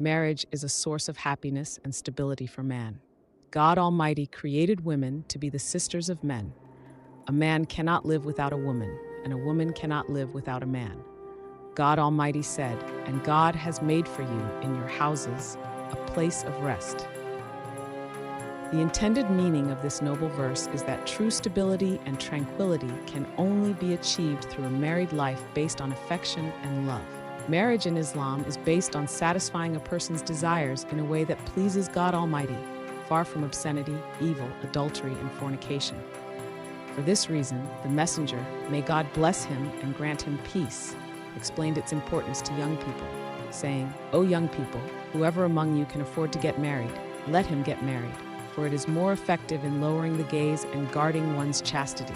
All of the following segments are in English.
Marriage is a source of happiness and stability for man. God Almighty created women to be the sisters of men. A man cannot live without a woman, and a woman cannot live without a man. God Almighty said, "And God has made for you in your houses a place of rest." The intended meaning of this noble verse is that true stability and tranquility can only be achieved through a married life based on affection and love. Marriage in Islam is based on satisfying a person's desires in a way that pleases God Almighty, far from obscenity, evil, adultery, and fornication. For this reason, the Messenger, may God bless him and grant him peace, explained its importance to young people, saying, "O young people, whoever among you can afford to get married, let him get married, for it is more effective in lowering the gaze and guarding one's chastity."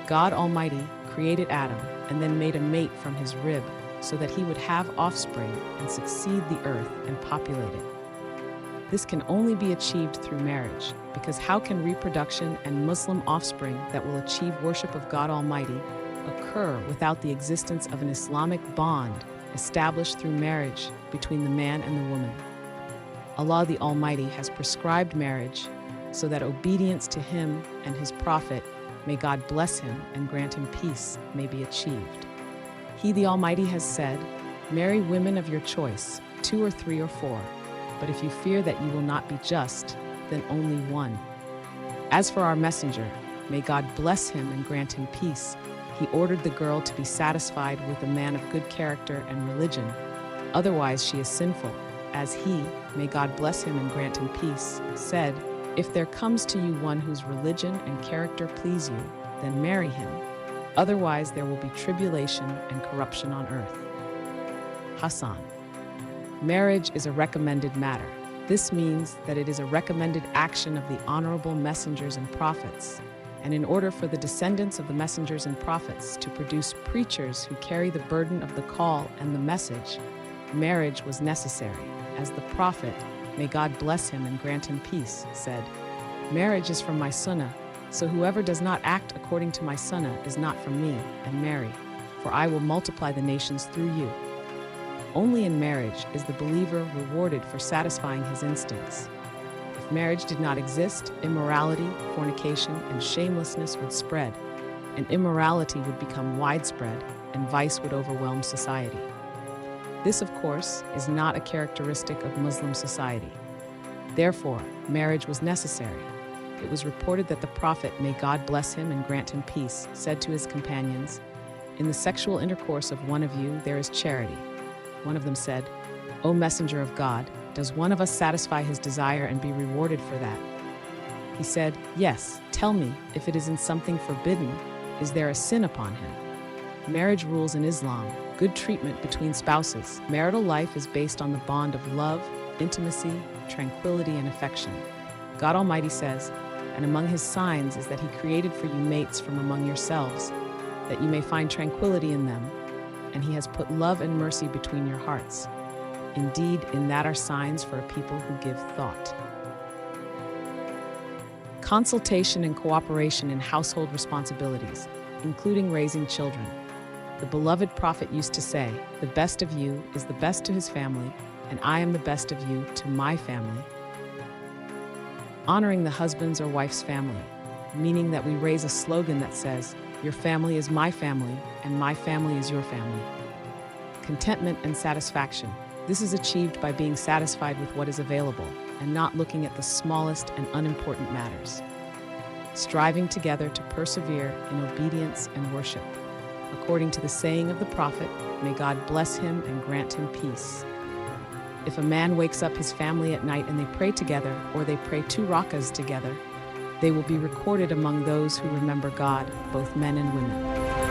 God Almighty created Adam and then made a mate from his rib so that he would have offspring and succeed the earth and populate it. This can only be achieved through marriage, because how can reproduction and Muslim offspring that will achieve worship of God Almighty occur without the existence of an Islamic bond established through marriage between the man and the woman? Allah the Almighty has prescribed marriage so that obedience to Him and His Prophet, may God bless him and grant him peace, may be achieved. He the Almighty has said, "Marry women of your choice, 2 or 3 or 4, but if you fear that you will not be just, then only one." As for our messenger, may God bless him and grant him peace, he ordered the girl to be satisfied with a man of good character and religion, otherwise she is sinful, as he, may God bless him and grant him peace, said, "If there comes to you one whose religion and character please you, then marry him. Otherwise there will be tribulation and corruption on earth." Hassan. Marriage is a recommended matter. This means that it is a recommended action of the honorable messengers and prophets. And in order for the descendants of the messengers and prophets to produce preachers who carry the burden of the call and the message, marriage was necessary, as the prophet, may God bless him and grant him peace, said, "Marriage is from my sunnah, so whoever does not act according to my sunnah is not from me, and marry, for I will multiply the nations through you." Only in marriage is the believer rewarded for satisfying his instincts. If marriage did not exist, immorality, fornication, and shamelessness would spread, and immorality would become widespread, and vice would overwhelm society. This, of course, is not a characteristic of Muslim society. Therefore, marriage was necessary. It was reported that the Prophet, may God bless him and grant him peace, said to his companions, "In the sexual intercourse of one of you there is charity." One of them said, "O Messenger of God, does one of us satisfy his desire and be rewarded for that?" He said, "Yes, tell me, if it is in something forbidden, is there a sin upon him?" Marriage rules in Islam, good treatment between spouses. Marital life is based on the bond of love, intimacy, tranquility, and affection. God Almighty says, "And among his signs is that he created for you mates from among yourselves, that you may find tranquility in them, and he has put love and mercy between your hearts. Indeed, in that are signs for a people who give thought." Consultation and cooperation in household responsibilities, including raising children. The beloved Prophet used to say, "The best of you is the best to his family, and I am the best of you to my family." Honoring the husband's or wife's family, meaning that we raise a slogan that says, "Your family is my family, and my family is your family." Contentment and satisfaction. This is achieved by being satisfied with what is available and not looking at the smallest and unimportant matters. Striving together to persevere in obedience and worship. According to the saying of the Prophet, may God bless him and grant him peace. If a man wakes up his family at night and they pray together, or they pray 2 rakas together, they will be recorded among those who remember God, both men and women.